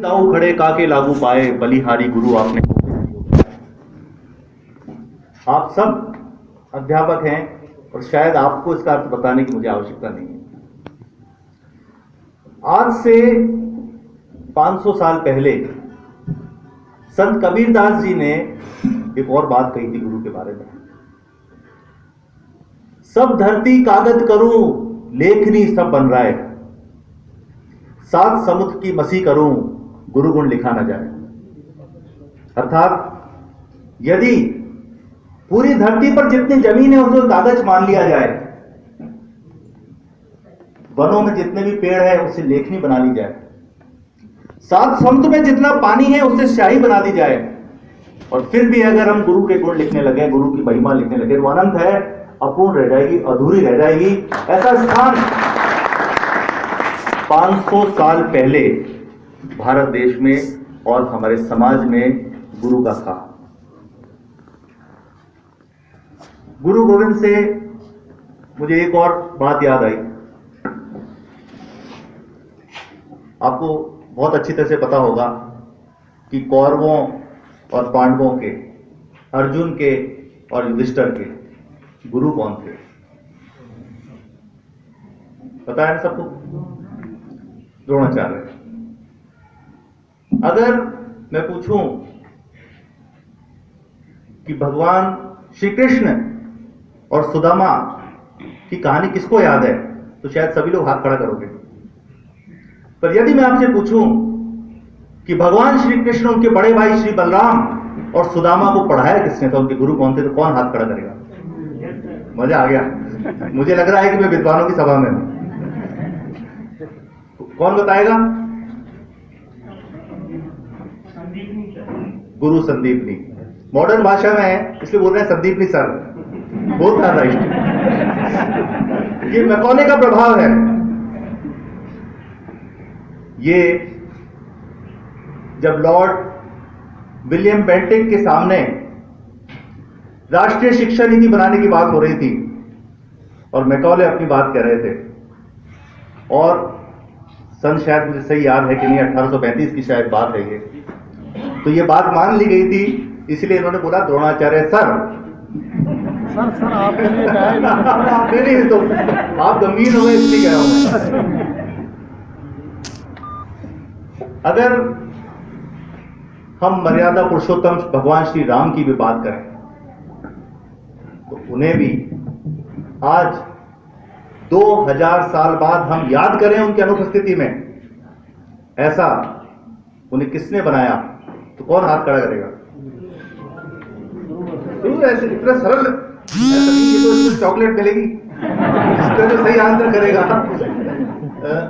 ताऊ खड़े काके लागू पाए, बलिहारी गुरु आपने। आप सब अध्यापक हैं और शायद आपको इसका अर्थ बताने की मुझे आवश्यकता नहीं है। आज से 500 साल पहले संत कबीरदास जी ने एक और बात कही थी गुरु के बारे में। सब धरती कागज करूं, लेखनी सब बन रहा है, सात समुद्र की मसी करूं, गुरु गुण लिखा ना जाए। अर्थात यदि पूरी धरती पर जितनी जमीन है उसको कागज मान लिया जाए, वनों में जितने भी पेड़ है उससे लेखनी बना ली जाए, सात समुद्र में जितना पानी है उससे स्याही बना दी जाए, और फिर भी अगर हम गुरु के गुण लिखने लगे, गुरु की महिमा लिखने लगे, तो अनंत है, अपूर्ण रह जाएगी, अधूरी रह जाएगी। ऐसा स्थान 500 साल पहले भारत देश में और हमारे समाज में गुरु का था। गुरु गोविंद से मुझे एक और बात याद आई। आपको बहुत अच्छी तरह से पता होगा कि कौरवों और पांडवों के, अर्जुन के और युधिष्ठिर के गुरु कौन थे? पता है सबको? द्रोणाचार्य। अगर मैं पूछूं कि भगवान श्री कृष्ण और सुदामा की कहानी किसको याद है, तो शायद सभी लोग हाथ खड़ा करोगे। पर यदि मैं आपसे पूछूं कि भगवान श्री कृष्ण, उनके बड़े भाई श्री बलराम और सुदामा को पढ़ाया किसने था, उनके गुरु कौन थे, तो कौन हाथ खड़ा करेगा? मजा आ गया। मुझे लग रहा है कि मैं विद्वानों की सभा में हूं। कौन बताएगा? गुरु संदीपनी। मॉडर्न भाषा में है इसलिए बोल रहे हैं संदीपनी सर, बहुत राइट। ये मैकॉले का प्रभाव है। ये जब लॉर्ड विलियम बेंटिक के सामने राष्ट्रीय शिक्षा नीति बनाने की बात हो रही थी और मैकॉले अपनी बात कह रहे थे, और सन शायद मुझे सही याद है कि नहीं, 1835 की शायद बात है ये, तो ये बात मान ली गई थी, इसलिए इन्होंने बोला द्रोणाचार्य सर आप नहीं तो आप गंभीर हो गए इसलिए कह रहा हूं। अगर हम मर्यादा पुरुषोत्तम भगवान श्री राम की भी बात करें तो उन्हें भी आज 2000 साल बाद हम याद करें उनकी अनुपस्थिति में, ऐसा उन्हें किसने बनाया, तो कौन हाथ खड़ा करेगा? ऐसे इतना सरल ऐसा नहीं, ये तो इसमें चॉकलेट मिलेगी, इसका जो सही आंसर करेगा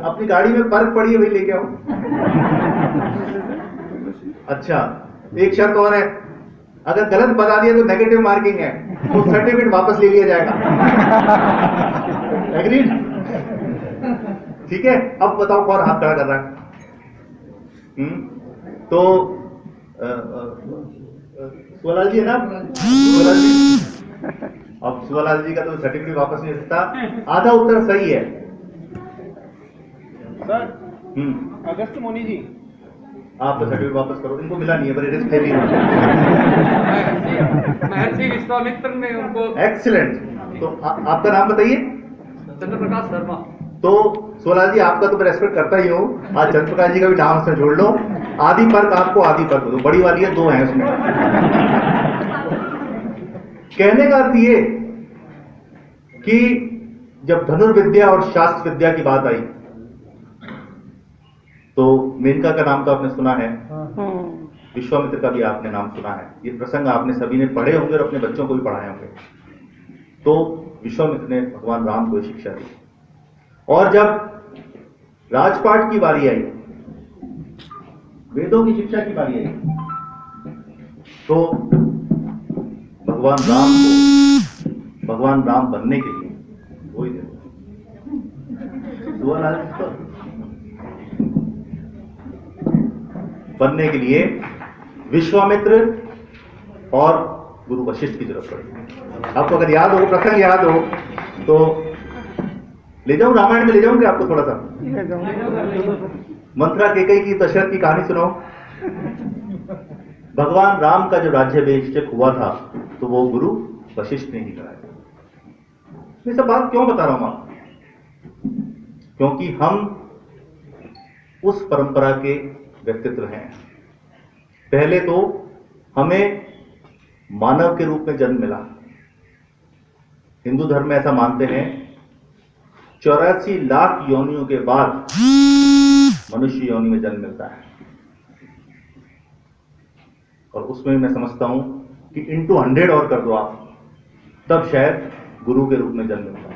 अपनी गाड़ी में पर्क पड़ी है वही लेके आओ। अच्छा, एक शर्त और है, अगर गलत बता दिया तो नेगेटिव मार्किंग है, तो सर्टिफिकेट वापस ले लिया जाएगा। एग्रीड? ठीक है, अब बताओ कौन हाथ खड़ा कर रहा है? तो सुवलाल जी है ना? सुवलाल जी, अब सुवलाल जी का तो सर्टिफिकेट वापस नहीं सकता। आधा उत्तर सही है सर। अगस्त मोनी जी, आप तो सर्टिफिकेट वापस करो, इनको मिला नहीं है, पर रिस्क है भी। महर्षि विश्वामित्र ने उनको। एक्सीलेंट। तो आपका नाम बताइए। चंद्रप्रकाश शर्मा। तो सोलाल जी आपका तो मैं रेस्पेक्ट करता ही हूँ, आज चंद्रप्रकाश जी का भी नाम उसमें जोड़ लो। आदि पर्क आपको आदि पर्क दो, बड़ी वाली है, 2 हैं उसमें। कहने का अर्थ ये कि जब धनुर्विद्या और शास्त्र विद्या की बात आई तो मेनका का नाम तो आपने सुना है, विश्वामित्र का भी आपने नाम सुना है, ये प्रसंग आपने सभी ने पढ़े होंगे और अपने बच्चों को भी पढ़ाए होंगे। तो विश्वामित्र ने भगवान राम को शिक्षा दी, और जब राजपाट की बारी आई, वेदों की शिक्षा की बारी आई, तो भगवान राम बनने के लिए वही बनने के लिए विश्वामित्र और गुरु वशिष्ठ की जरूरत पड़ी। आपको अगर याद हो, प्रसंग याद हो तो ले जाऊं, रामायण में ले जाऊंगे आपको थोड़ा सा। मंत्रा केकई की दशरथ की कहानी सुनाओ। भगवान राम का जो राज्याभिषेक हुआ था तो वो गुरु वशिष्ठ ने ही कराया। ये सब बात क्यों बता रहा हूं आपको? क्योंकि हम उस परंपरा के व्यक्तित्व हैं। पहले तो हमें मानव के रूप में जन्म मिला। हिंदू धर्म में ऐसा मानते हैं 84 लाख योनियों के बाद मनुष्य योनि में जन्म मिलता है, और उसमें मैं समझता हूं कि इंटू 100 और कर दो आप, तब शायद गुरु के रूप में जन्म मिलता है।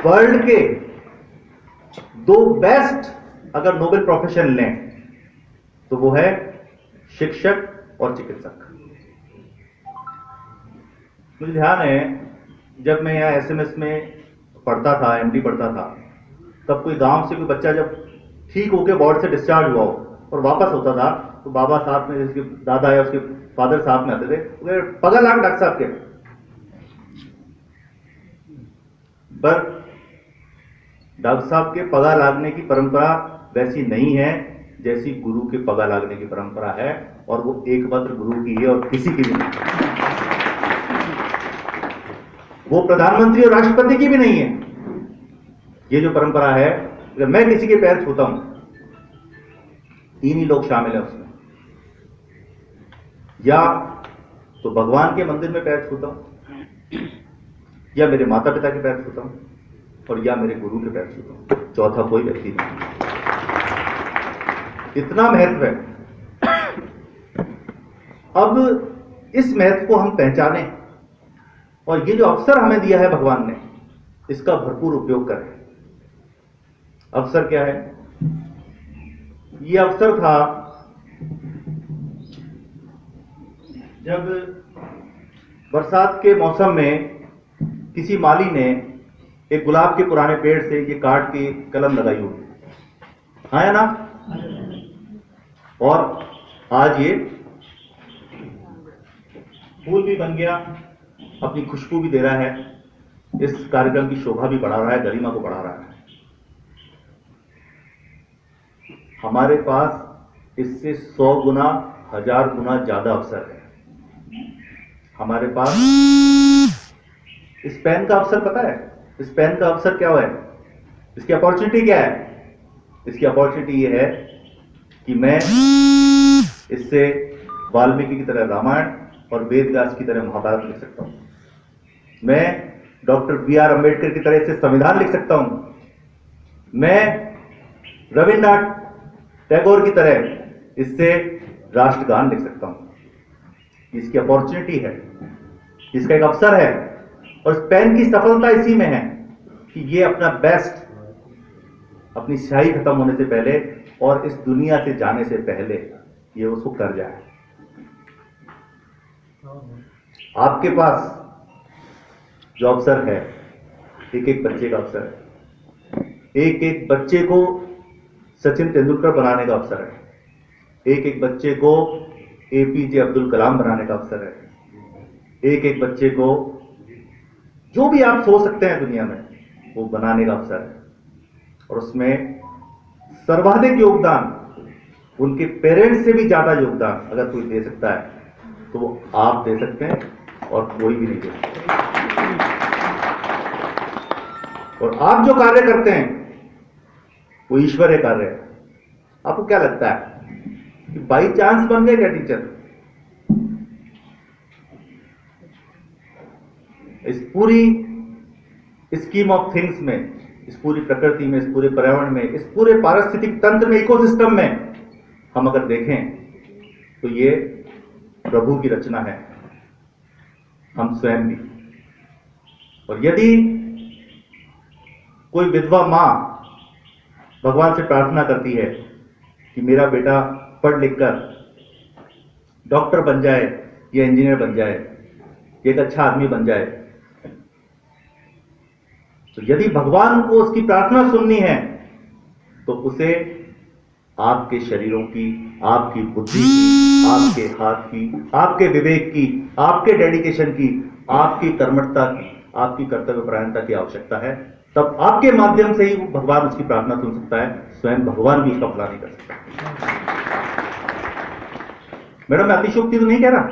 वर्ल्ड के 2 बेस्ट अगर नोबेल प्रोफेशन लें तो वो है शिक्षक और चिकित्सक। मुझे ध्यान है जब मैं यहाँ एसएमएस में पढ़ता था, एमडी पढ़ता था, तब कोई गांव से कोई बच्चा जब ठीक होके वार्ड से डिस्चार्ज हुआ हो और वापस होता था तो बाबा साथ में, जिसके दादा या उसके फादर साथ में आते थे, वो पगा लाग डॉक्टर साहब के। पर डॉक्टर साहब के पगा लागने की परंपरा वैसी नहीं है जैसी गुरु के पगा लागने की परंपरा है, और वो एकमात्र गुरु की है और किसी की भी नहीं। वो प्रधानमंत्री और राष्ट्रपति की भी नहीं है। ये जो परंपरा है, अगर मैं किसी के पैर छूता हूं, 3 ही लोग शामिल हैं उसमें, या तो भगवान के मंदिर में पैर छूता हूं, या मेरे माता पिता के पैर छूता हूं, और या मेरे गुरु के पैर छूता हूं। चौथा कोई व्यक्ति नहीं। इतना महत्व है। अब इस महत्व को हम पहचानें, और ये जो अवसर हमें दिया है भगवान ने, इसका भरपूर उपयोग करें। अवसर क्या है? ये अवसर था जब बरसात के मौसम में किसी माली ने एक गुलाब के पुराने पेड़ से ये काट के कलम लगाई होगी, हाँ या ना? और आज ये फूल भी बन गया, अपनी खुशबू भी दे रहा है, इस कार्यक्रम की शोभा भी बढ़ा रहा है, गरिमा को बढ़ा रहा है। हमारे पास इससे 100 गुना, 1000 गुना ज्यादा अवसर है। हमारे पास इस पेन का अवसर पता है? इस पेन का अवसर क्या है? इसकी अपॉर्चुनिटी क्या है? इसकी अपॉर्चुनिटी ये है कि मैं इससे वाल्मीकि की तरह रामायण और वेद व्यास की तरह महाभारत लिख सकता हूं। मैं डॉक्टर B.R. अम्बेडकर की तरह से संविधान लिख सकता हूं। मैं रविन्द्रनाथ टैगोर की तरह इससे राष्ट्रगान लिख सकता हूं। इसकी अपॉर्चुनिटी है, इसका एक अवसर है, और इस पेन की सफलता इसी में है कि ये अपना बेस्ट, अपनी स्याही खत्म होने से पहले और इस दुनिया से जाने से पहले ये उसको कर जाए। आपके पास जो अवसर है, एक एक बच्चे का अवसर है। एक एक बच्चे को सचिन तेंदुलकर बनाने का अवसर है। एक एक बच्चे को APJ अब्दुल कलाम बनाने का अवसर है। एक एक बच्चे को जो भी आप सोच सकते हैं दुनिया में, वो बनाने का अवसर है। और उसमें सर्वाधिक योगदान उनके पेरेंट्स से भी ज्यादा योगदान अगर कोई दे सकता है तो वो आप दे सकते हैं, और कोई भी नहीं दे सकता। और आप जो कार्य करते हैं वो ईश्वरीय कार्य है। आपको क्या लगता है कि बाई चांस बन गए क्या टीचर? इस पूरी स्कीम ऑफ थिंग्स में, इस पूरी प्रकृति में, इस पूरे पर्यावरण में, इस पूरे पारिस्थितिक तंत्र में, इकोसिस्टम में हम अगर देखें तो ये प्रभु की रचना है, हम स्वयं भी। और यदि कोई विधवा मां भगवान से प्रार्थना करती है कि मेरा बेटा पढ़ लिखकर डॉक्टर बन जाए या इंजीनियर बन जाए, एक अच्छा आदमी बन जाए, तो यदि भगवान को उसकी प्रार्थना सुननी है तो उसे आपके शरीरों की, आपकी बुद्धि की, आपके हाथ की, आपके विवेक की, आपके डेडिकेशन की, आपकी कर्मठता की, आपकी कर्तव्यपरायणता की आवश्यकता है। तब आपके माध्यम से ही भगवान उसकी प्रार्थना सुन सकता है, स्वयं भगवान भी उसका भला नहीं कर सकता। मैडम, मैं अतिशोक्ति तो नहीं कह रहा।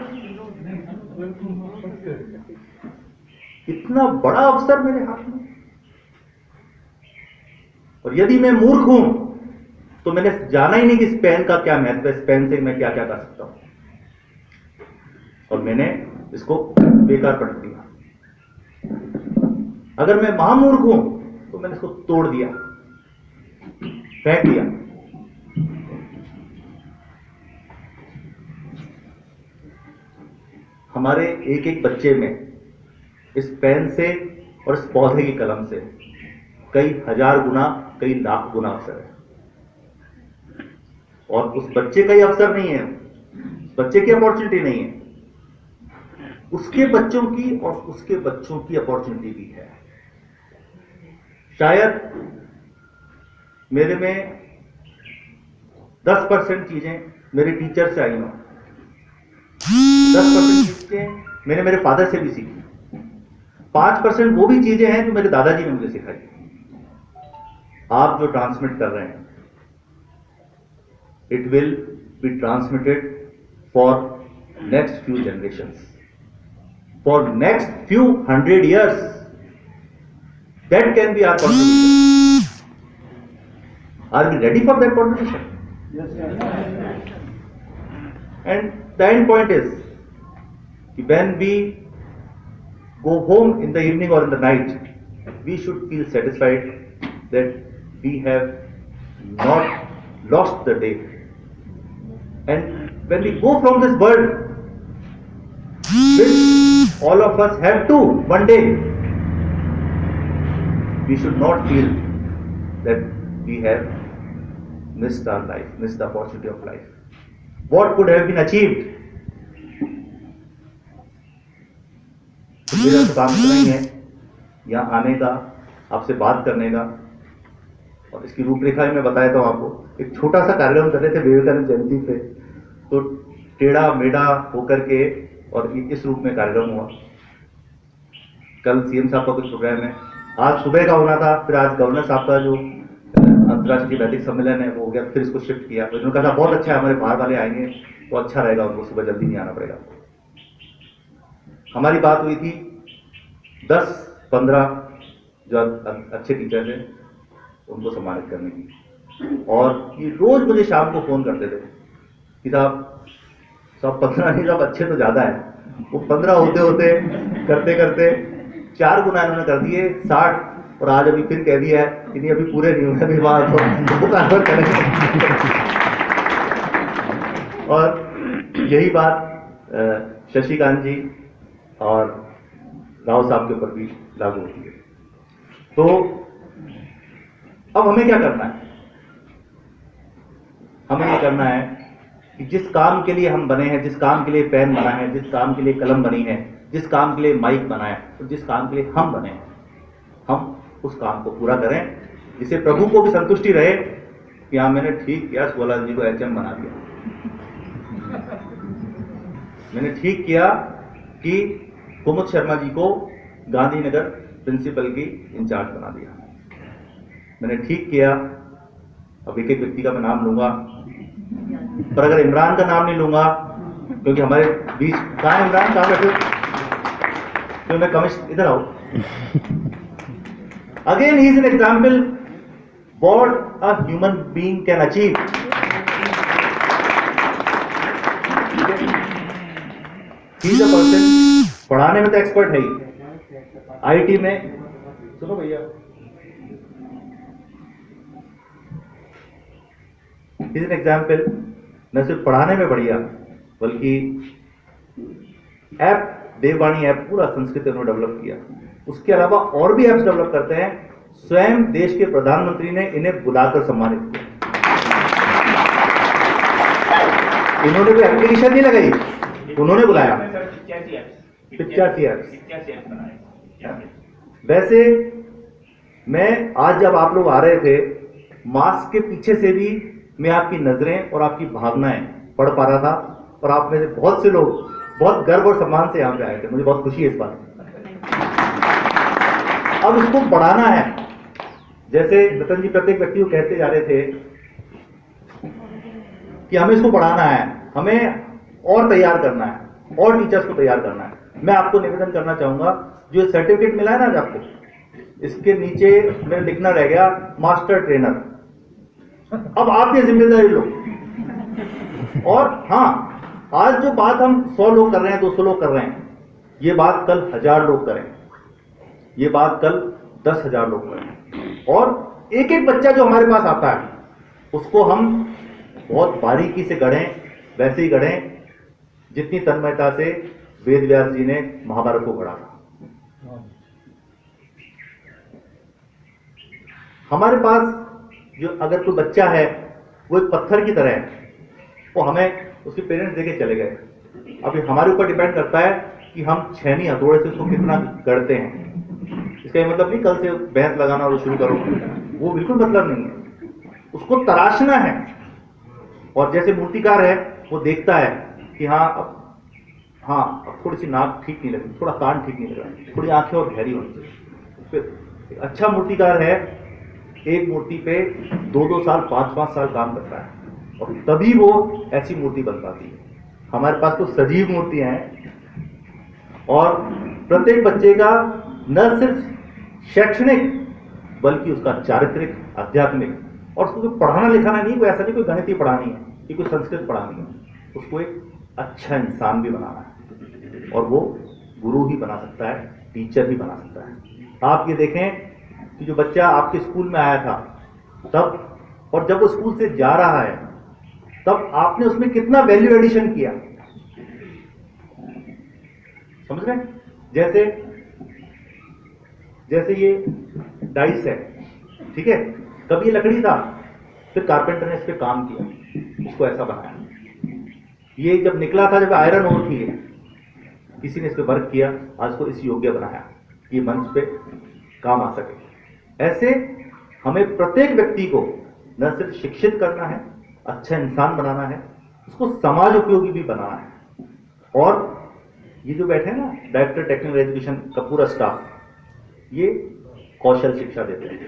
इतना बड़ा अवसर मेरे हाथ में, और यदि मैं मूर्ख हूं तो मैंने जाना ही नहीं कि इस पेन का क्या महत्व है, इस पेन से मैं क्या क्या कर सकता हूं, और मैंने इसको बेकार पढ़ दिया। अगर मैं महामूर्ख हूं तो मैंने इसको तोड़ दिया, फेंक दिया। हमारे एक एक बच्चे में इस पेन से और इस पौधे की कलम से कई हजार गुना, कई लाख गुना अवसर है, और उस बच्चे का ही अवसर नहीं है, उस बच्चे की अपॉर्चुनिटी नहीं है, उसके बच्चों की और उसके बच्चों की अपॉर्चुनिटी भी है। शायद मेरे में 10% चीजें मेरे टीचर से आई हो, 10% चीजें मैंने मेरे फादर से भी सीखी, 5% वो भी चीजें हैं जो मेरे दादाजी ने मुझे सिखाई। आप जो ट्रांसमिट कर रहे हैं, it will be transmitted for next few generations, for next few 100 years. That can be our contribution. Are we ready for that contribution? Yes. And the end point is, when we go home in the evening or in the night, we should feel satisfied that we have not lost the day. And when we go from this world, which all of us have to one day, we should not feel that we have missed our life, missed the opportunity of life. What could have been achieved? तो मेरा तो काम इतना ही है, यहाँ आने का, आपसे बात करने का, और इसकी रूपरेखा मैं बताया था आपको। एक छोटा सा कार्यक्रम कर रहे थे विवेकानंद जयंती पे, तो टेढ़ा मेढ़ा होकर के और इस रूप में कार्यक्रम हुआ। कल सीएम साहब का कुछ प्रोग्राम है, आज सुबह का होना था, फिर आज गवर्नर साहब का जो अंतर्राष्ट्रीय वैदिक सम्मेलन है वो हो गया, फिर इसको शिफ्ट किया। तो उन्होंने कहा बहुत अच्छा है, हमारे बाहर वाले आएंगे तो अच्छा रहेगा, उनको सुबह जल्दी नहीं आना पड़ेगा। हमारी बात हुई थी 10-15 जो अच्छे टीचर हैं उनको सम्मानित करने की, और ये रोज मुझे शाम को फोन करते थे कि साहब सब 15 नहीं, सब अच्छे तो ज्यादा है। वो 15 होते होते करते करते 4 गुना इन्होंने कर दिए 60, और आज अभी फिर कह दिया है कि नहीं अभी पूरे नहीं हुए, अभी वहां तो करेंगे। और यही बात शशिकांत जी और राव साहब के ऊपर भी लागू होती है। तो अब हमें क्या करना है? हमें ये करना है कि जिस काम के लिए हम बने हैं, जिस काम के लिए पेन बना है, जिस काम के लिए कलम बनी है, जिस काम के लिए माइक बना है, और जिस काम के लिए हम बने हैं, हम उस काम को पूरा करें, जिससे प्रभु को भी संतुष्टि रहे कि हाँ मैंने ठीक किया, सुवलाल जी को एचएम बना दिया, मैंने ठीक किया कि कुमुद शर्मा जी को गांधीनगर प्रिंसिपल की इंचार्ज बना दिया, मैंने ठीक किया। अब एक एक व्यक्ति का मैं नाम लूंगा, पर अगर इमरान का नाम नहीं लूंगा क्योंकि हमारे बीच कहाँ है इमरान, कहाँ बैठे? तो मैं कमिश्नर इधर आओ। Again he is an example what a human being can achieve. He is a person, पढ़ाने में तो एक्सपर्ट है ही, आईटी में, सुनो भैया, ही इज एन एग्जाम्पल, न सिर्फ पढ़ाने में बढ़िया बल्कि ऐप देववाणी ऐप पूरा संस्कृत में डेवलप किया। उसके अलावा और भी ऐप्स डेवलप करते हैं। स्वयं देश के प्रधानमंत्री ने इन्हें बुलाकर सम्मानित किया। इन्होंने कोई एप्लीकेशन नहीं लगाई, उन्होंने बुलाया। 85 ऐप्स। वैसे मैं आज जब आप लोग आ रहे थे, मास्क के पीछे से भी मैं आपकी नजरें और आपकी भावनाएं पढ़ पा रहा था, और आप में से बहुत से लोग बहुत गर्व और सम्मान से यहाँ पे आए थे। मुझे बहुत खुशी है इस बात। अब इसको बढ़ाना है, जैसे रतन जी प्रत्येक व्यक्ति को कहते जा रहे थे कि हमें इसको पढ़ाना है, हमें और तैयार करना है, और टीचर्स को तैयार करना है। मैं आपको निवेदन करना चाहूंगा, जो सर्टिफिकेट मिला है ना आज आपको, इसके नीचे मेरा लिखना रह गया मास्टर ट्रेनर। अब आप ये जिम्मेदारी लो। और हाँ, आज जो बात हम 100 लोग कर रहे हैं, 200 लोग कर रहे हैं, ये बात कल 1000 लोग करें, ये बात कल 10,000 लोग करें। और एक एक बच्चा जो हमारे पास आता है उसको हम बहुत बारीकी से गढ़ें, वैसे ही गढ़ें जितनी तन्मयता से वेद व्यास जी ने महाभारत को गढ़ा था। हमारे पास जो अगर कोई बच्चा है वो एक पत्थर की तरह है, वो हमें उसके पेरेंट्स देके चले गए। अब ये हमारे ऊपर डिपेंड करता है कि हम छेनी हथौड़े से उसको कितना गढ़ते हैं। इसका ये मतलब नहीं कल से भैंस लगाना और शुरू करो, वो बिल्कुल मतलब नहीं है। उसको तराशना है। और जैसे मूर्तिकार है वो देखता है कि अब थोड़ी सी नाक ठीक नहीं लगी, थोड़ा कान ठीक नहीं लग रहा, थोड़ी आंखें और गहरी होनी चाहिए। फिर एक अच्छा मूर्तिकार है, एक मूर्ति पे 2-2 साल 5-5 साल काम करता है और तभी वो ऐसी मूर्ति बन पाती है। हमारे पास तो सजीव मूर्तियां हैं। और प्रत्येक बच्चे का न सिर्फ शैक्षणिक बल्कि उसका चारित्रिक, आध्यात्मिक, और उसको कोई पढ़ाना लिखाना नहीं, कोई ऐसा नहीं कोई गणित ही पढ़ानी है कि कोई संस्कृत पढ़ानी है, उसको एक अच्छा इंसान भी बनाना है। और वो गुरु ही बना सकता है, टीचर भी बना सकता है। आप ये देखें कि जो बच्चा आपके स्कूल में आया था तब, और जब वो स्कूल से जा रहा है तब आपने उसमें कितना वैल्यू एडिशन किया, समझ रहे हैं? जैसे ये डाइस है, ठीक है, कभी ये लकड़ी था, फिर कारपेंटर ने इस पे काम किया, उसको ऐसा बनाया। ये जब निकला था, जब आयरन ओर थी, किसी ने इस पे वर्क किया, आज को इस योग्य बनाया, ये मंच पे काम आ सके। ऐसे हमें प्रत्येक व्यक्ति को न सिर्फ शिक्षित करना है, अच्छा इंसान बनाना है, उसको समाज उपयोगी भी बनाना है। और ये जो बैठे हैं ना डायरेक्टर टेक्निकल एजुकेशन का पूरा स्टाफ, ये कौशल शिक्षा देते हैं,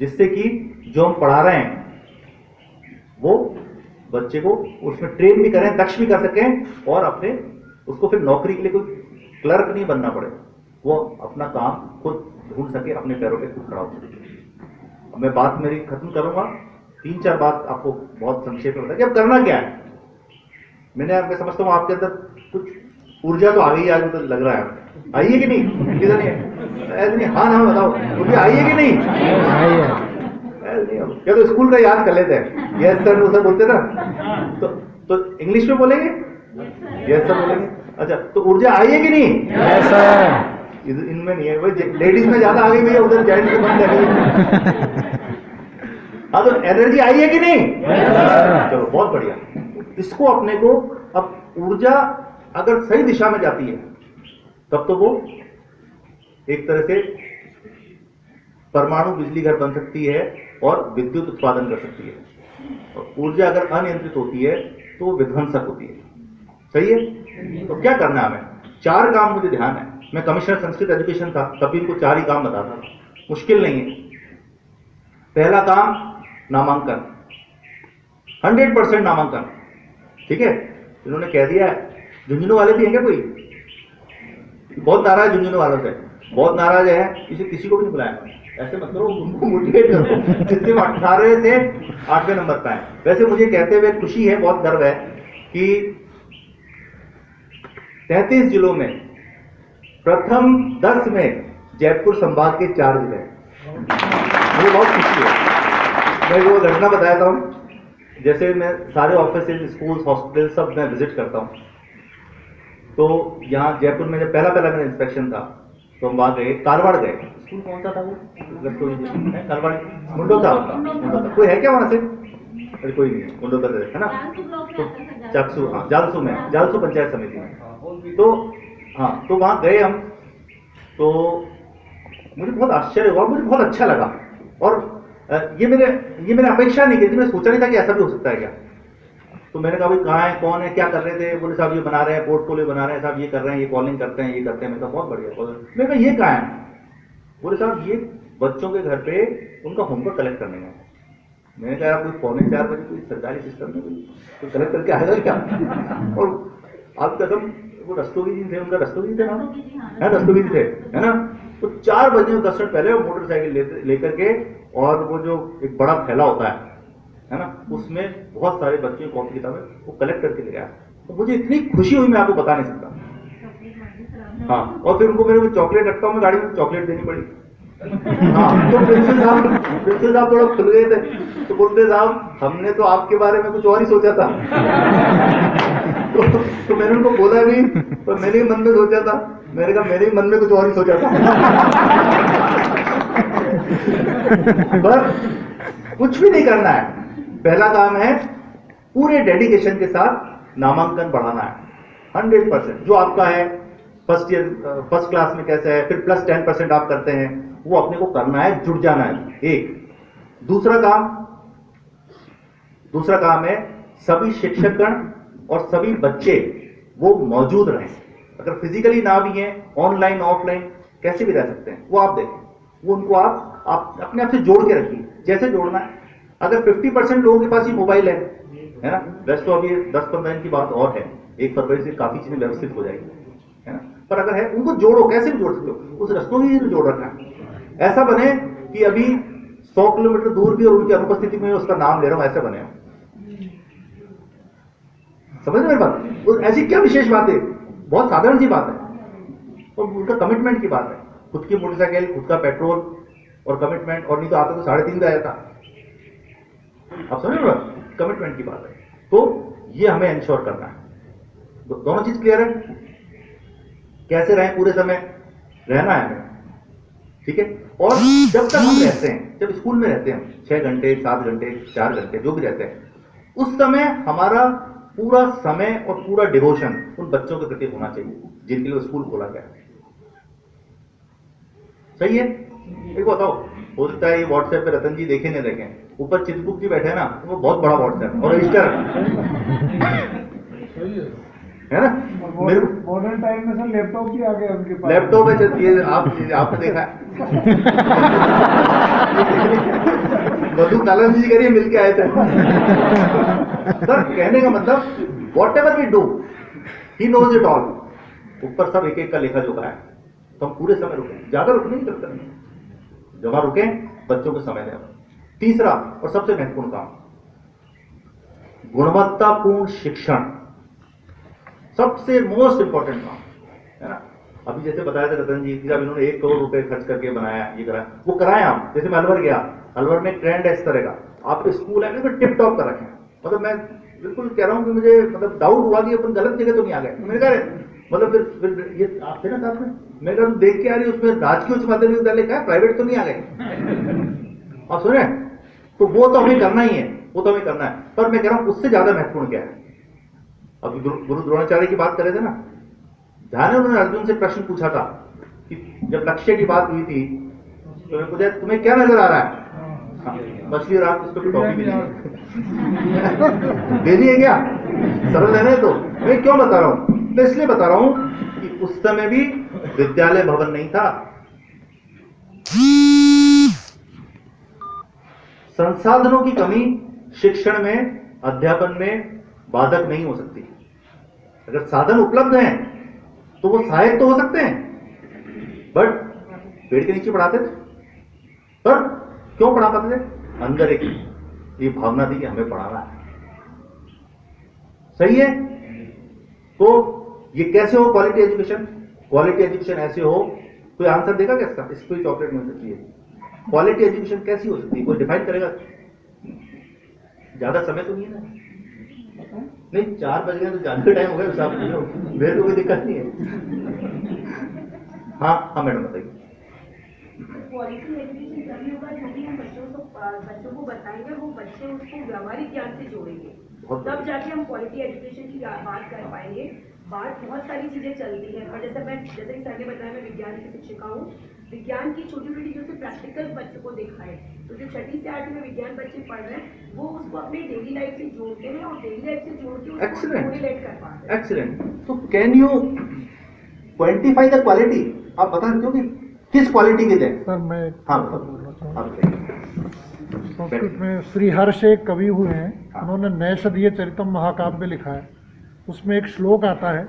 जिससे कि जो हम पढ़ा रहे हैं वो बच्चे को उसमें ट्रेन भी करें, दक्ष भी कर सकें, और अपने उसको फिर नौकरी के लिए कोई क्लर्क नहीं बनना पड़े, वो अपना काम खुद ढूंढ सके, अपने पैरों पे खुद खड़ा हो सके। मैं बात मेरी खत्म करूंगा, 3-4 बात आपको बहुत संक्षेप में बता कि अब करना क्या है। मैं समझता हूँ आपके अंदर कुछ ऊर्जा तो आ गई आज, तो लग रहा है आई है कि नहीं, किधर नहीं है? ऐसे नहीं, हाँ ना बताओ, मुझे आई है कि नहीं? क्या तो स्कूल का याद कर लेते हैं, यस सर वो सर बोलते ना, तो इंग्लिश में बोलेंगे यस सर बोलेंगे। अच्छा, तो ऊर्जा आई है कि नहीं? Yes sir. इनमें नहीं है, वही लेडीज में ज्यादा आ गई भैया, उधर जेंट्स में बंद है। हाँ, तो एनर्जी आई है कि नहीं? चलो बहुत बढ़िया। इसको अपने को, अब ऊर्जा अगर सही दिशा में जाती है तब तो वो एक तरह से परमाणु बिजली घर बन सकती है और विद्युत उत्पादन कर सकती है। और ऊर्जा अगर अनियंत्रित होती है तो वो विध्वंसक होती है। सही है? तो क्या करना है हमें? 4 काम मुझे ध्यान है। मैं कमिश्नर संस्कृत एजुकेशन था, तभी इनको 4 ही काम बताता था, मुश्किल नहीं है। पहला काम नामांकन, 100% नामांकन, ठीक है। इन्होंने कह दिया है, झुंझुनू वाले भी हैं क्या? कोई बहुत नाराज झुंझुनू वालों से, बहुत नाराज है, इसे किसी को भी नहीं बुलाया। ऐसे मत करो, उनको मोटिवेट करो जिससे 18 से 8वें नंबर पे आए। वैसे मुझे कहते हुए खुशी है, बहुत गर्व है कि 33 जिलों में प्रथम 10 में जयपुर संभाग के 4 जिले हैं। मुझे बहुत खुशी है। मैं वो घटना बताया था, जैसे मैं सारे ऑफिस, स्कूल, हॉस्पिटल सब मैं विजिट करता हूँ। तो यहाँ जयपुर में जब पहला मेरा इंस्पेक्शन था तो हम वहाँ गए, कारवाड़ गए। स्कूल कौन सा था वो? कारवाड़, मुंडोता। कोई है क्या वहाँ से? अरे कोई नहीं, मुंडोता है ना, तो चाकसू, हाँ जालसू में, जालसू पंचायत समिति में। तो हाँ, तो वहाँ गए हम, तो मुझे बहुत आश्चर्य हुआ, मुझे बहुत अच्छा लगा। और ये मैंने अपेक्षा नहीं की थी, मैंने सोचा नहीं था कि ऐसा भी हो सकता है क्या। तो मैंने कहा भाई कहाँ है, कौन है, क्या कर रहे थे? बोले साहब ये बना रहे हैं, पोर्टफोलियो बना रहे हैं साहब, ये कर रहे हैं, ये कॉलिंग करते हैं, ये करते हैं। मैंने कहा बहुत बढ़िया। मैंने कहा ये कहाँ है? बोले साहब बच्चों के घर पे उनका होमवर्क कलेक्ट करने गए। मैंने कहा कोई 3:45 कोई सरकारी सिस्टम में कोई कलेक्ट करके आएगा क्या? और आप कसम, वो रस्तोगी जी थे, उनका रस्तोगी जी थे नाम है, रस्तोगी जी थे, है ना? तो 4 बजे 10 मिनट पहले वो मोटरसाइकिल लेकर के, और वो जो एक बड़ा थैला होता है ना, उसमें बहुत सारे बच्चों की कॉपी किताबें वो कलेक्ट करके ले गया। तो मुझे इतनी खुशी हुई, मैं आपको बता नहीं सकता। हाँ, और फिर उनको मेरे को चॉकलेट रखता हूँ मैं गाड़ी में, चॉकलेट देनी पड़ी। हाँ, तो प्रिंसिपल साहब थोड़ा खुल गए थे, तो बोलते साहब हमने तो आपके बारे में कुछ और ही सोचा था। तो मैंने उनको बोला नहीं, पर मैंने ही मन में सोचा था। मैंने कहा मेरे ही मन में कुछ और ही सोचा था। पर कुछ भी नहीं करना है, पहला काम है पूरे डेडिकेशन के साथ नामांकन बढ़ाना है 100%। जो आपका है फर्स्ट क्लास में कैसे है, फिर प्लस 10% आप करते हैं, वो अपने को करना है, जुट जाना है। एक दूसरा काम है सभी शिक्षकगण और सभी बच्चे वो मौजूद रहें। अगर फिजिकली ना भी हैं, ऑनलाइन ऑफलाइन कैसे भी रह सकते हैं, वो आप देखें, वो उनको आप अपने आप से जोड़ के रखिए, जैसे जोड़ना है। अगर 50% लोगों के पास ही मोबाइल है ना, वैसे तो अभी 10-15 दिन की बात और है, 1 फरवरी से काफी चीजें व्यवस्थित हो जाएगी, है ना, पर अगर है उनको जोड़ो, कैसे भी जोड़ सकते हो, उस रस्तों में जोड़ रखना है। ऐसा बने कि अभी 100 किलोमीटर दूर भी और उनकी अनुपस्थिति में उसका नाम ले रहा हूं, ऐसे बने। समझ मेरी बात? वो ऐसी क्या विशेष बात है, बहुत साधारण सी बात है, और उनका कमिटमेंट की बात है। खुद की मोटरसाइकिल, खुद का पेट्रोल और कमिटमेंट, और नहीं तो आते तो 3:30 पे आया था। आप समझ रहे हो, कमिटमेंट की बात है। तो ये हमें इंश्योर करना है। दोनों चीज क्लियर है, कैसे रहें, पूरे समय रहना है हमें, ठीक है। और जब तक हम रहते हैं, जब स्कूल में रहते हैं 6 घंटे 7 घंटे 4 घंटे जो भी रहते हैं, उस समय हमारा पूरा समय और पूरा डिवोशन उन बच्चों के प्रति होना चाहिए जिनके लिए स्कूल खोला गया है। सही है? एक बताओ, हो सकता है ये व्हाट्सएप पे रतन जी देखे नहीं देखें, ऊपर चित्रगुप्त जी बैठे हैं ना, वो बहुत बड़ा व्हाट्सएप और रजिस्टर है ना। मेरे मॉडर्न टाइम में सर लैपटॉप भी आ गए उनके पास। लैपटॉप है, ये आपने देखा है। मधु कालम जी करिए मिलके आए थे। सर कहने का मतलब whatever we do he knows it all. ऊपर सब एक एक का लेखा जोखा है, तो हम पूरे समय रुके, ज्यादा रुकने नहीं करते, जमा रुके, बच्चों को समय दें। तीसरा और सबसे महत्वपूर्ण काम, गुणवत्तापूर्ण शिक्षण, सबसे मोस्ट इंपॉर्टेंट काम है ना। अभी जैसे बताया था रतन जी, जब इन्होंने 1 करोड़ रुपए खर्च करके बनाया, ये कराया, वो कराए हम। जैसे मैं अलवर गया, अलवर में ट्रेंड है इस तरह का, आपके स्कूल है बिल्कुल टिप टॉप कर रखे हैं। मतलब मैं बिल्कुल कह रहा हूँ कि मुझे मतलब डाउट हुआ कि अपन गलत जगह तो नहीं आ गए। मैंने कहा मतलब फिर ये आप थे ना साथ में, मैं कहा देख के आ रही उसमें राजकीय उच्च माध्यमिक विद्यालय का प्राइवेट तो नहीं आ गए। आप सुने, तो वो तो हमें करना ही है, वो तो हमें करना है। पर मैं कह रहा हूँ उससे ज्यादा महत्वपूर्ण क्या है, अभी गुरु द्रोणाचार्य की बात करे थे ना, ध्यान है उन्होंने अर्जुन से प्रश्न पूछा था कि जब लक्ष्य की बात हुई थी तो मैं पूछा तुम्हें क्या नजर आ रहा है? हाँ, मछली रात उस पर टॉपी भी नहीं देनी है क्या? सरल है ना। तो मैं क्यों बता रहा हूं, मैं इसलिए बता रहा हूं कि उस समय भी विद्यालय भवन नहीं था, संसाधनों की कमी शिक्षण में, अध्यापन में बाधक नहीं हो सकती। अगर साधन उपलब्ध हैं तो वो सहायक तो हो सकते हैं, बट पेड़ के नीचे पढ़ाते थे, पर क्यों पढ़ा पाते थे? अंदर एक ये भावना थी कि हमें पढ़ाना है। सही है? तो ये कैसे हो क्वालिटी एजुकेशन? क्वालिटी एजुकेशन ऐसे हो, कोई आंसर देगा क्या इसका? इसको ही चॉकलेट मिल सकती है। क्वालिटी एजुकेशन कैसी हो सकती है, कोई डिफाइन करेगा? ज्यादा समय तो नहीं है ना, नहीं 4 बज गए तो जाने का टाइम हो गया साहब, मेरे को कोई दिक्कत नहीं है। हाँ मैडम बताइए। क्वालिटी एजुकेशन तभी होगा जब हम बच्चों को बताएंगे, वो बच्चे उसको व्यावहारिक ज्ञान से जोड़ेंगे, तब जाके हम क्वालिटी एजुकेशन की बात कर पाएंगे। बात बहुत सारी चीजें चलती है, और जैसे कि सर ने बताया, मैं विज्ञान की शिक्षिका हूँ। विज्ञान की छोटी छोटी जो प्रैक्टिकल बच्चों को दिखाए, तो जो 6वीं से 8वीं में विज्ञान बच्चे पढ़ रहे हैं, वो उसको अपनी डेली लाइफ से जोड़ते हैं, और डेली लाइफ से जोड़ के उसको रिलेट कर पाते हैं। एक्सीलेंट। तो can you quantify the quality? आप बता सकते हो कि किस क्वालिटी के दें? सर मैं हाँ बोलना चाहूँगा। हाँ बताइए। संस्कृत में श्रीहर्ष एक कवि हुए हैं, हाँ। उन्होंने नैषधीय चरितम महाकाव्य लिखा है। उसमें एक श्लोक आता है,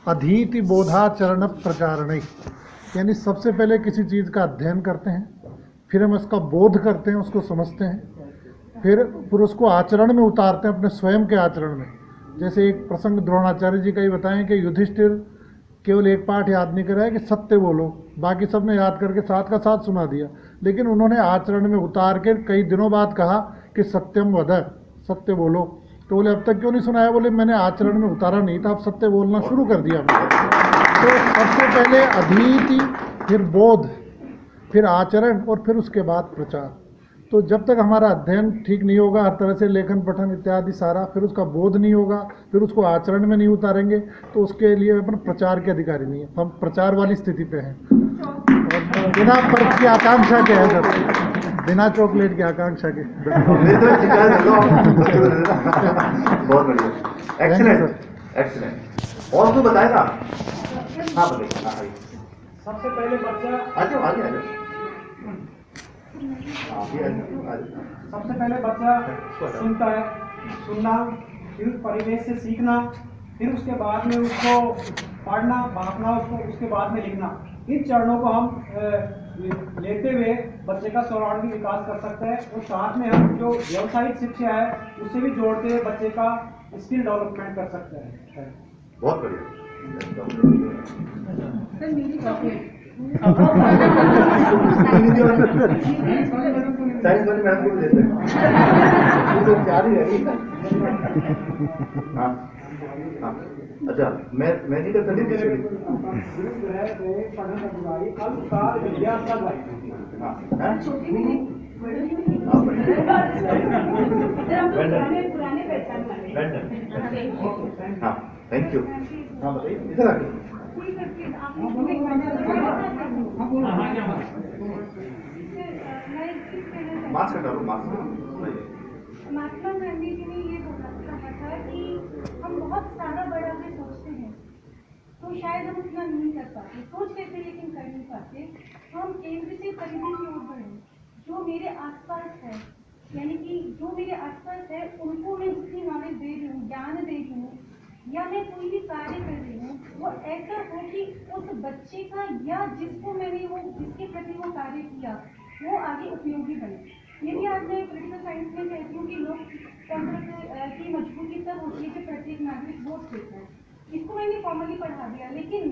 अधीति बोधाचरण प्रचारणै, यानी सबसे पहले किसी चीज़ का अध्ययन करते हैं, फिर हम उसका बोध करते हैं, उसको समझते हैं, फिर उसको आचरण में उतारते हैं, अपने स्वयं के आचरण में। जैसे एक प्रसंग द्रोणाचार्य जी का ही बताएं कि युधिष्ठिर केवल एक पाठ याद नहीं कराया कि सत्य बोलो, बाकी सब ने याद करके साथ का साथ सुना दिया, लेकिन उन्होंने आचरण में उतार के कई दिनों बाद कहा कि सत्यम वद, सत्य बोलो। तो बोले अब तक क्यों नहीं सुनाया? बोले मैंने आचरण में उतारा नहीं था, अब सत्य बोलना शुरू कर दिया मैंने। तो सबसे पहले अधीति, फिर बोध, फिर आचरण और फिर उसके बाद प्रचार। तो जब तक हमारा अध्ययन ठीक नहीं होगा, हर तरह से लेखन पठन इत्यादि सारा, फिर उसका बोध नहीं होगा, फिर उसको आचरण में नहीं उतारेंगे, तो उसके लिए अपन प्रचार के अधिकारी नहीं है। हम प्रचार वाली स्थिति पे हैं और बिना पर्च की आकांक्षा के हैं सर, बिना चॉकलेट की आकांक्षा के। बहुत बढ़िया, एक्सीलेंट एक्सीलेंट। और कोई बताएगा? हाँ बताइए। हाँ आइए। सबसे पहले बच्चा आगे आगे आगे। सबसे पहले बच्चा सुनता है, सुनना, फिर परिवेश से सीखना, फिर उसके बाद में उसको पढ़ना, बांटना, उसके बाद में लिखना। इन चरणों को हम लेते हुए बच्चे का सर्वांगीण विकास कर सकते हैं और साथ में हम जो व्यावसायिक शिक्षा है उससे भी जोड़ते हुए बच्चे का स्किल डेवलपमेंट कर सकते हैं। बहुत बढ़िया। सर मेरी चॉकलेट साइंस वाली मैडम को भी देते हैं। वो तो प्यार ही है। हाँ हाँ अच्छा, मैं नहीं करता नहीं पढ़न अगुवाई अलकार विद्या सब आई। हाँ छोटी भी नहीं, बड़ी भी नहीं। हाँ बढ़िया। सर हम पुराने पहचान वाले। हाँ थैंक यू। हाँ बताइए, इधर आके मास्क हटा लो, मास्क। महात्मा गांधी जी ने ये कहा था कि हम बहुत सारा बड़ा भी सोचते हैं तो शायद हम उतना नहीं कर पाते, सोच लेते लेकिन कर नहीं पाते। हम केंद्र से परिधि की ओर बढ़े, जो मेरे आसपास है, यानी कि जो मेरे आसपास है उनको मैं जितनी नॉलेज दे रही हूँ, ज्ञान दे रही हूँ, या मैं कोई भी कार्य कर रही हूँ, वो ऐसा हो कि उस बच्चे का या जिसको मैंने वो जिसके प्रति वो कार्य किया वो आगे उपयोगी बने। यदि आज मैं पॉलिटिकल साइंस में कहती हूँ कि लोकतंत्र की मजबूती तब होती है जब प्रत्येक नागरिक वोट देता है, इसको मैंने फॉर्मली पढ़ा दिया। लेकिन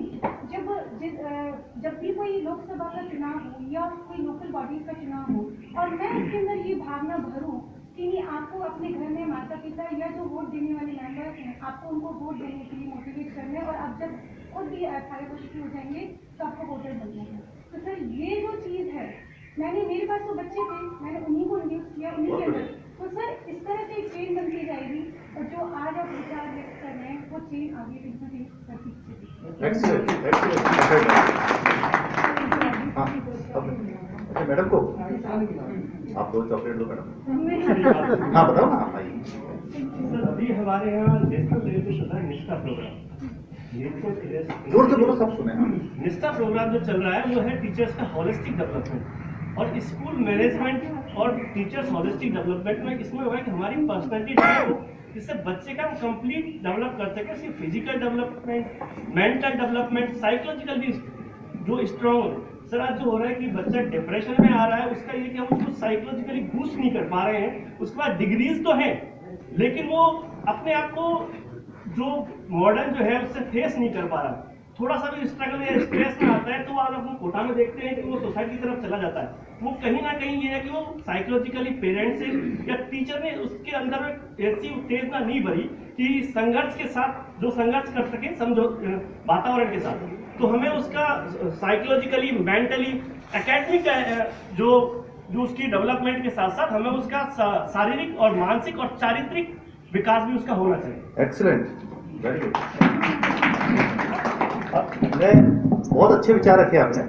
जब भी कोई लोकसभा का चुनाव हो या कोई लोकल बॉडीज का चुनाव हो और मैं उसके अंदर ये भावना भरूँ कि नहीं, आपको अपने घर में माता पिता या जो वोट देने वाले मेंबर्स हैं आपको उनको वोट देने के लिए मोटिवेट करना है, और अब जब खुद भी 18 वर्ष के हो जाएंगे तो आपको वोटर बनना है। तो सर ये जो चीज़ है, मेरे पास तो बच्चे थे, मैंने उन्हीं को इंड्यूस किया, उन्हीं के अंदर। तो सर इस तरह से एक चेन बनती जाएगी और जो आज आप विचार व्यक्त कर रहे हैं वो चेन आगे बिल्कुल ही करती चलेगी। Excellent excellent. हाँ अच्छा मैडम को आप दो चॉकलेट दो मैडम। हाँ बताओ ना। आइए। सर अभी हमारे यहाँ नेशनल लेवल पे चल रहा है निष्ठा प्रोग्राम। जोर से बोलो, सब सुने। निष्ठा प्रोग्राम जो चल रहा है वो है टीचर्स का होलिस्टिक डेवलपमेंट और स्कूल मैनेजमेंट और टीचर्स होलिस्टिक डेवलपमेंट में इसमें हुआ है कि हमारी पर्सनैलिटी जो है वो इससे बच्चे का हम कंप्लीट डेवलप कर सके, सिर्फ physical development, mental development, psychological भी जो स्ट्रॉन्ग हो। सर आज जो हो रहा है कि बच्चा डिप्रेशन में आ रहा है, उसका ये कि हम उसको साइकोलॉजिकली बूस्ट नहीं कर पा रहे हैं। उसके बाद डिग्रीज तो हैं लेकिन वो अपने आप को जो मॉडर्न जो है उससे फेस नहीं कर पा रहा। थोड़ा सा भी स्ट्रगल या स्ट्रेस में आता है तो आप अपने कोटा में देखते हैं कि वो सोसाइटी की तरफ चला जाता है। वो कहीं ना कहीं ये है कि वो साइकोलॉजिकली पेरेंट्स से या टीचर ने उसके अंदर ऐसी उत्तेजना नहीं भरी कि संघर्ष के साथ जो संघर्ष कर सके समझो वातावरण के साथ। तो हमें उसका साइकोलॉजिकली, मेंटली, एकेडमिक जो उसकी डेवलपमेंट के साथ साथ हमें उसका शारीरिक और मानसिक और चारित्रिक विकास भी उसका होना चाहिए। Excellent, very good. बहुत अच्छे विचार रखे आपने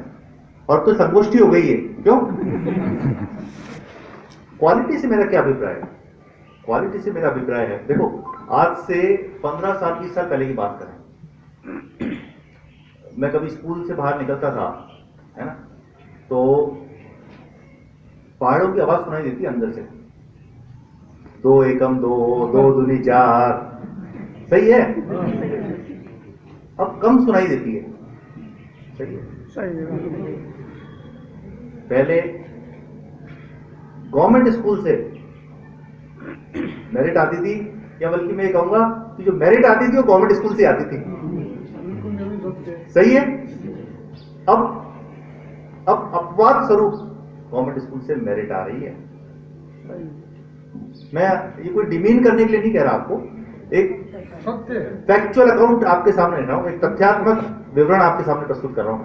और तो संगोष्ठी हो गई है। क्यों? क्वालिटी से मेरा क्या अभिप्राय है? क्वालिटी से मेरा अभिप्राय है, देखो आज से 15 साल 20 साल पहले की बात करें, मैं कभी स्कूल से बाहर निकलता था, है ना, तो पहाड़ों की आवाज सुनाई देती है अंदर से, 2 एकम 2, 2 दूनी 4, सही है। अब कम सुनाई देती है, सही है। पहले गवर्नमेंट स्कूल से मेरिट आती थी, या बल्कि मैं ये कहूंगा कि जो मेरिट आती थी वो गवर्नमेंट स्कूल से आती थी, सही है। अब अपवाद स्वरूप गवर्नमेंट स्कूल से मेरिट आ रही है। मैं ये कोई डिमीन करने के लिए नहीं कह रहा आपको, एक फैक्चुअल अकाउंट आपके सामने रख रहा हूं, एक तथ्यात्मक विवरण आपके सामने प्रस्तुत कर रहा हूं।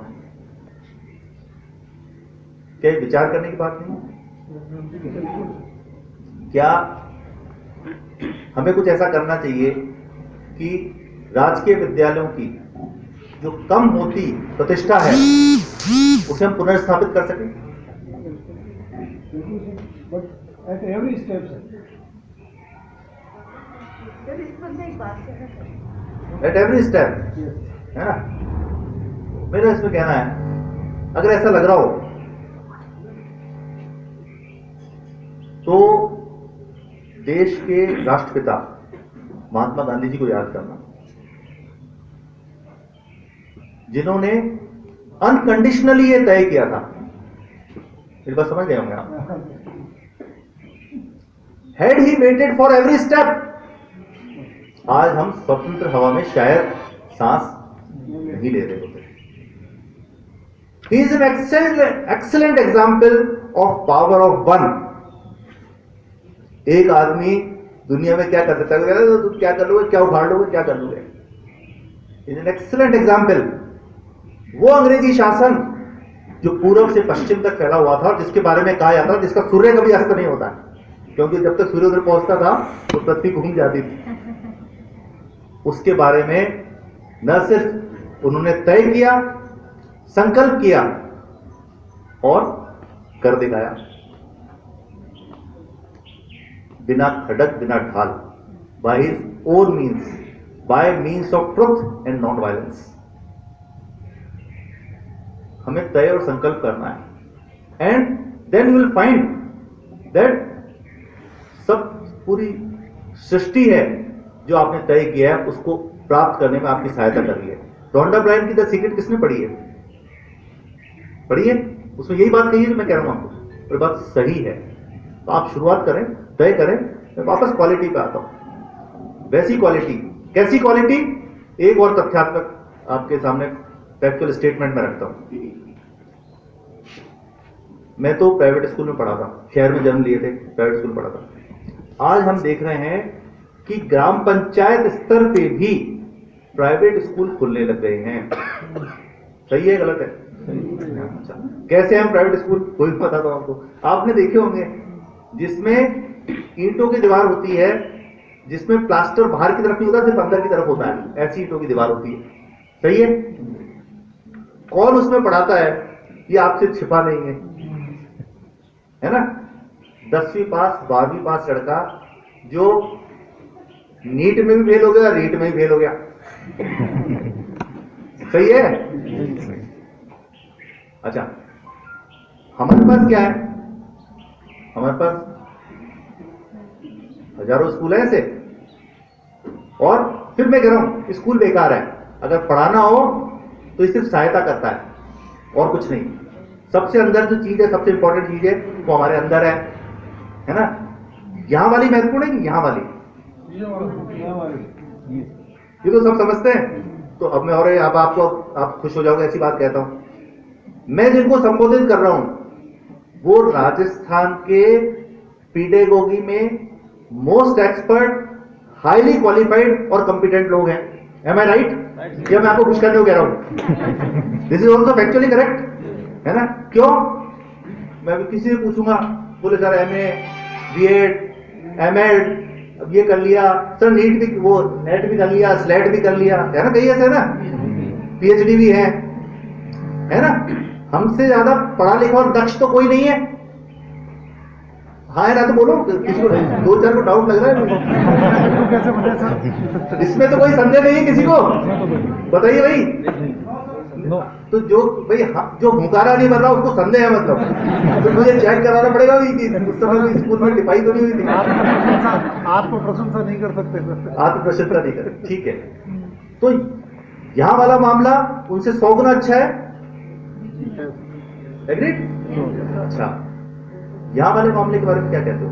क्या ये विचार करने की बात नहीं है? क्या हमें कुछ ऐसा करना चाहिए कि राजकीय विद्यालयों की जो कम होती प्रतिष्ठा है उसे हम पुनर्स्थापित कर सकें? At every step, sir. Sir इस पर मैं एक बात कहना चाहूँगी। एट एवरी स्टेप, है ना? मेरा इसमें कहना है, अगर ऐसा लग रहा हो तो देश के राष्ट्रपिता महात्मा गांधी जी को याद करना, जिन्होंने अनकंडीशनली ये तय किया था। मेरी बात समझ गए होंगे आप? Had he waited for every step, आज हम स्वतंत्र हवा में शायद सांस नहीं ले रहे होते। He is an excellent example of power of one. एक आदमी दुनिया में क्या कर सकता है? तो क्या कर लोगे, क्या उखाड़ लोगे, क्या कर लोगे? He is an excellent example. वो अंग्रेजी शासन जो पूर्व से पश्चिम तक फैला हुआ था और जिसके बारे में कहा जाता था जिसका सूर्य कभी अस्त नहीं होता है, क्योंकि जब तक सूर्य उधर पहुंचता था तो पृथ्वी घूम जाती थी। उसके बारे में न सिर्फ उन्होंने तय किया, संकल्प किया और कर दिखाया, बिना खड़क बिना ढाल, by his own means, by means of truth and non violence. हमें तय और संकल्प करना है, and then you will find that सब पूरी सृष्टि है जो आपने तय किया है उसको प्राप्त करने में आपकी सहायता कर रही है। रोंडा ब्रायन की द सीक्रेट किसने पढ़ी है? पढ़ी है? उसमें यही बात कही है जो मैं कह रहा हूं आपको, और बात सही है। तो आप शुरुआत करें, तय करें। मैं वापस क्वालिटी पे आता हूं। वैसी क्वालिटी, कैसी क्वालिटी? एक और तथ्यात्मक आपके सामने फैक्चुअल स्टेटमेंट में रखता हूं। मैं तो प्राइवेट स्कूल में पढ़ा था, शहर में जन्म लिए थे, प्राइवेट स्कूल पढ़ा था। आज हम देख रहे हैं कि ग्राम पंचायत स्तर पे भी प्राइवेट स्कूल खुलने लग गए हैं। सही है, गलत है? अच्छा, कैसे हम प्राइवेट स्कूल? कोई पता तो आपको, आपने देखे होंगे जिसमें ईंटों की दीवार होती है, जिसमें प्लास्टर बाहर की तरफ नहीं होता, सिर्फ अंदर की तरफ होता है, ऐसी ईंटों की दीवार होती है। सही है? कौन उसमें पढ़ाता है ये आपसे छिपा नहीं है ना? 10वीं पास 12वीं पास लड़का जो नीट में भी फेल हो गया, रीट में भी फेल हो गया। सही है? अच्छा, हमारे पास क्या है? हमारे पास हजारों स्कूल है ऐसे, और फिर मैं कह रहा हूं स्कूल बेकार है। अगर पढ़ाना हो तो ये सिर्फ सहायता करता है और कुछ नहीं। सबसे अंदर जो चीज है, सबसे इंपॉर्टेंट चीज है, वो हमारे अंदर है ना? यहां वाली महत्वपूर्ण है कि यहां वाली? ये तो सब समझते हैं। तो अब मैं, और अब आपको, आप खुश हो जाओगे ऐसी बात कहता हूं। मैं जिनको संबोधित कर रहा हूं वो राजस्थान के पीडेगोगी में मोस्ट एक्सपर्ट, हाईली क्वालिफाइड और कॉम्पिटेंट लोग हैं। एम आई राइट? या मैं आपको खुश करने को कह रहा हूं? This is also factually correct, है ना? क्यों? मैं भी किसी से पूछूंगा, बोले सर MA, BEd, MEd, अब ये कर लिया सर, नीट भी, वो नेट भी कर लिया, स्लेट भी कर लिया, है ना? कई ऐसे है ना, PhD भी है ना? हमसे ज्यादा पढ़ा लिखा और दक्ष तो कोई नहीं है। हाँ है ना? तो बोलो, किसी को 2-4 को डाउट लग रहा है कैसे बने सर? इसमें तो कोई संदेह नहीं है किसी को। बताइए भाई, नो। तो जो भाई जो हुंकारा नहीं बन रहा उसको संदेह है मतलब, तो मुझे चेक कराना पड़ेगा भी कि उस समय भी स्कूल में टिपाई तो नहीं हुई थी। आत्म प्रशंसा नहीं कर सकते सर। आत्म प्रशंसा नहीं करे, ठीक है। तो यहाँ वाला मामला उनसे 100 गुना अच्छा है, एग्रीड? अच्छा, यहाँ वाले मामले के बारे में क्या कहते हो?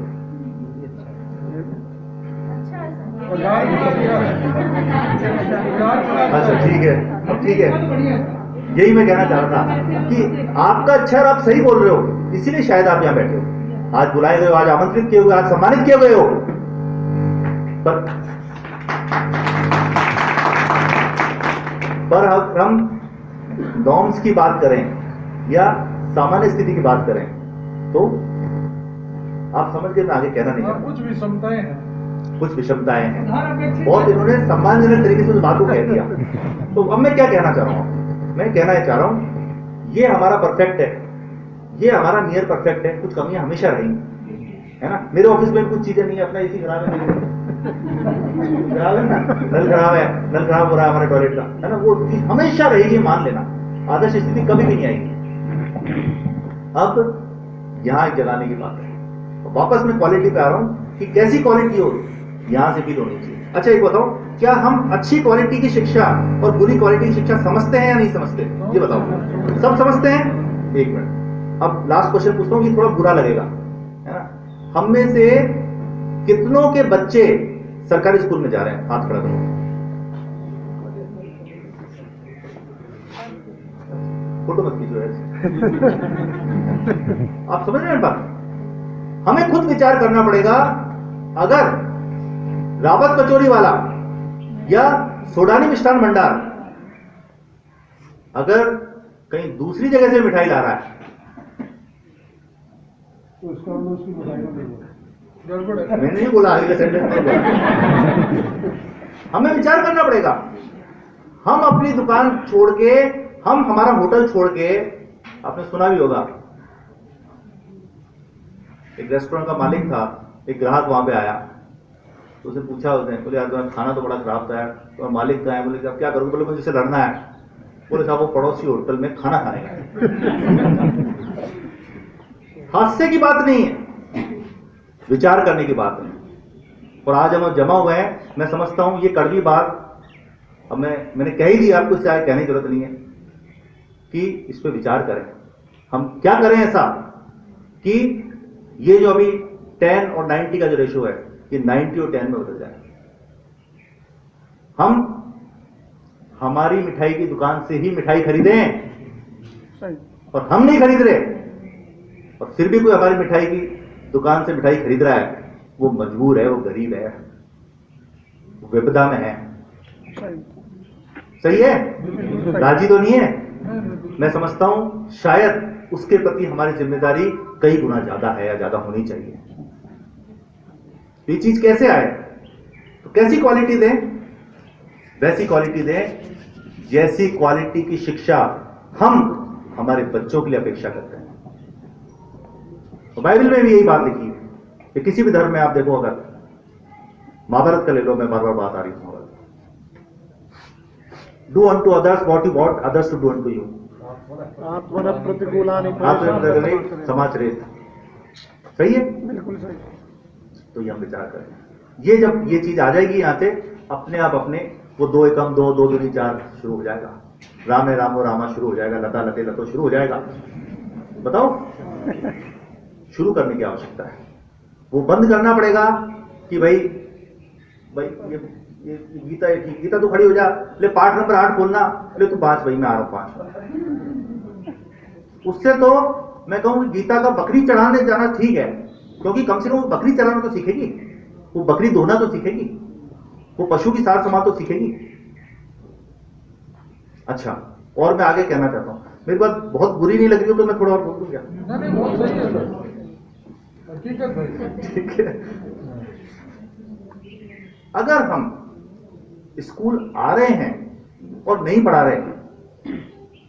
अच्छा ठीक है, अब ठीक है, यही मैं कहना चाह रहा था कि आपका अच्छा और आप सही बोल रहे हो, इसीलिए शायद आप यहाँ बैठे हो, आज बुलाए गए हो, आज आमंत्रित किए हुए, आज सम्मानित किए गए हो। पर अगर हम नॉर्म्स की बात करें या सामान्य स्थिति की बात करें तो आप समझ गए, मैं आगे कहना नहीं चाहता। कुछ विषमताएं हैं, कुछ विषमताएं हैं और इन्होंने सम्मानजनक तरीके से उस बात को कह दिया। तो अब मैं क्या कहना चाह रहा हूं? मैं कहना चाह रहा हूं ये हमारा परफेक्ट है, ये हमारा नियर परफेक्ट है, कुछ कमियां हमेशा रहेंगी, है ना। मेरे ऑफिस में कुछ चीजें नहीं है, अपना एसी खराब है, खराब है ना, नल खराब है, नल खराब हो रहा है हमारे टॉयलेट का, है ना, वो चीज हमेशा रहेगी, मान लेना। आदर्श स्थिति कभी भी नहीं आएगी। अब यहां एक जगाने की बात है, वापस मैं क्वालिटी पे आ रहा हूं कि कैसी क्वालिटी हो यहां से फील होनी चाहिए। अच्छा एक बताओ, क्या हम अच्छी क्वालिटी की शिक्षा और बुरी क्वालिटी की शिक्षा समझते हैं या नहीं समझते? ये बताओ, सब समझते हैं? एक मिनट, अब लास्ट क्वेश्चन पूछता हूं कि थोड़ा बुरा लगेगा, है ना। हम में से कितनों के बच्चे सरकारी स्कूल में जा रहे हैं? हाथ खड़ा करो। फोटो मत खींचो ऐसे। आप समझ रहे हैं बात? हमें खुद विचार करना पड़ेगा। अगर रावत कचौरी वाला या सोडानी मिष्ठान भंडार अगर कहीं दूसरी जगह से मिठाई ला रहा है तो उसका मतलब उसकी मिठाई को नहीं गड़बड़ है। मैंने नहीं बोला, अगले सेंटेंस में बोला। हमें विचार करना पड़ेगा। हम अपनी दुकान छोड़ के, हम हमारा होटल छोड़ के, आपने सुना भी होगा एक रेस्टोरेंट का मालिक था, एक ग्राहक वहां पे आया, तो उसने पूछा, उसने बोले यार तुम्हारा खाना तो बड़ा खराब था यार, तो मालिक का है, बोले अब क्या करूँ? बोले मुझे इससे लड़ना है। बोले साहब वो पड़ोसी होटल में खाना खाने गए। हास्य की बात नहीं है, विचार करने की बात है। और आज हम जमा हुए हैं, मैं समझता हूं ये कड़वी बात अब मैंने कह ही दी आपको, इससे आगे कहने की जरूरत नहीं है कि इस पे विचार करें। हम क्या करें ऐसा कि ये जो अभी 10 और 90 का जो रेशो है, ये 90 और 10 में बदल जाए। हम हमारी मिठाई की दुकान से ही मिठाई खरीदें, और हम नहीं खरीद रहे, और फिर भी कोई हमारी मिठाई की दुकान से मिठाई खरीद रहा है, वो मजबूर है, वो गरीब है, वो विपदा में है। सही है? राजी तो नहीं है? मैं समझता हूं शायद उसके प्रति हमारी जिम्मेदारी कई गुना ज्यादा है या ज्यादा होनी चाहिए। ये चीज कैसे आए? तो कैसी क्वालिटी दें? वैसी क्वालिटी दें जैसी क्वालिटी की शिक्षा हम हमारे बच्चों के लिए अपेक्षा करते हैं। तो बाइबल में भी यही बात लिखी है कि किसी भी धर्म में आप देखो, अगर महाभारत का ले लो, मैं बार बार बात आ रही हूं, do unto others what you want others to do unto you, आत्मन प्रतिकूलानि समाचरेत। सही है? बिल्कुल सही। तो ये हम विचार करें। ये जब ये चीज आ जाएगी यहां से, अपने आप अपने वो 2 एकम 2, 2 दूनी 4 शुरू हो जाएगा, रामे रामो रामा शुरू हो जाएगा, लता लते लतो शुरू हो जाएगा। बताओ, शुरू करने की आवश्यकता है। वो बंद करना पड़ेगा कि भाई ये गीता, गीता तो खड़ी हो जा, ले पाठ नंबर 8 खोलना, ले तू 5, भाई मैं आ रहा हूं 5। उससे तो मैं कहूं गीता का बकरी चढ़ाने जाना ठीक है, क्योंकि कम से कम वो बकरी चढ़ाना तो सीखेगी, वो बकरी धोना तो सीखेगी, वो पशु की सार संभाल तो सीखेगी। अच्छा, और मैं आगे कहना चाहता हूं, मेरी बात बहुत बुरी नहीं लग रही हो तो मैं थोड़ा और बोल दूं क्या? नहीं, बहुत सही है सर, हकीकत है। ठीक है। अगर हम स्कूल आ रहे हैं और नहीं पढ़ा रहे हैं,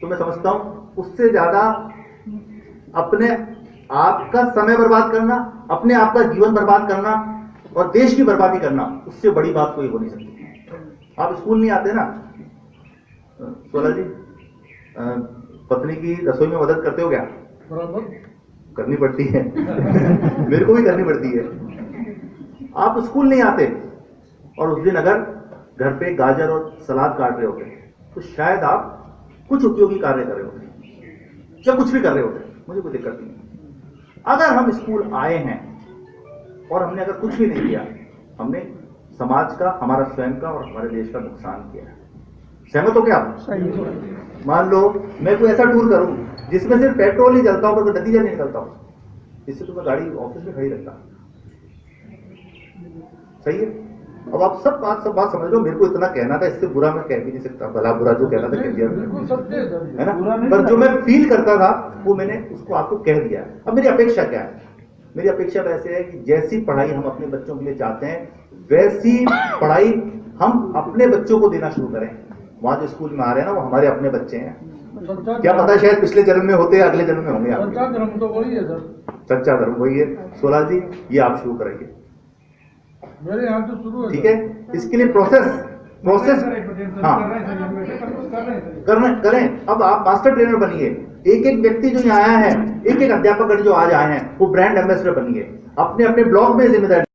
तो मैं समझता हूं उससे ज्यादा अपने आप का समय बर्बाद करना, अपने आप का जीवन बर्बाद करना और देश की बर्बादी करना, उससे बड़ी बात कोई हो नहीं सकती। आप स्कूल नहीं आते ना, सोला जी, पत्नी की रसोई में मदद करते हो क्या? बराबर। करनी पड़ती है मेरे को भी करनी पड़ती है। आप स्कूल नहीं आते और उस दिन अगर घर पे गाजर और सलाद काट रहे होते तो शायद आप कुछ उपयोगी कार्य कर रहे होते या कुछ भी कर रहे होते, मुझे कोई दिक्कत नहीं। अगर हम स्कूल आए हैं और हमने अगर कुछ भी नहीं किया, हमने समाज का, हमारा स्वयं का और हमारे देश का नुकसान किया है। सहमत हो क्या आप? मान लो मैं कोई ऐसा टूर करूं जिसमें सिर्फ पेट्रोल ही जलता हो, कोई नतीजा नहीं निकलता हो, इससे तो मैं गाड़ी ऑफिस में खड़ी रखता। सही है? अब आप सब बात समझ लो। मेरे को इतना कहना था, इससे बुरा मैं कह भी नहीं सकता। भला बुरा जो कहना था कह दिया है ना, पर जो मैं फील करता था वो मैंने उसको आपको कह दिया। अब मेरी अपेक्षा क्या है? मेरी अपेक्षा वैसे है कि जैसी पढ़ाई हम अपने बच्चों के लिए चाहते हैं वैसी पढ़ाई हम अपने बच्चों को देना शुरू करें। वहां जो स्कूल में आ रहे हैं ना, वो हमारे अपने बच्चे हैं। क्या पता शायद पिछले जन्म में होते अगले जन्म में होंगे। सच्चा धर्म तो वही है सर, सच्चा धर्म वही है। सोला जी ये आप शुरू करेंगे, मेरे यहाँ तो शुरू है। ठीक है? इसके लिए प्रोसेस हाँ करें। अब आप मास्टर ट्रेनर बनिए। एक एक व्यक्ति जो यहाँ आया है, एक एक अध्यापक जो आज आए हैं, वो ब्रांड एम्बेसडर बनिए। अपने अपने ब्लॉक में जिम्मेदारी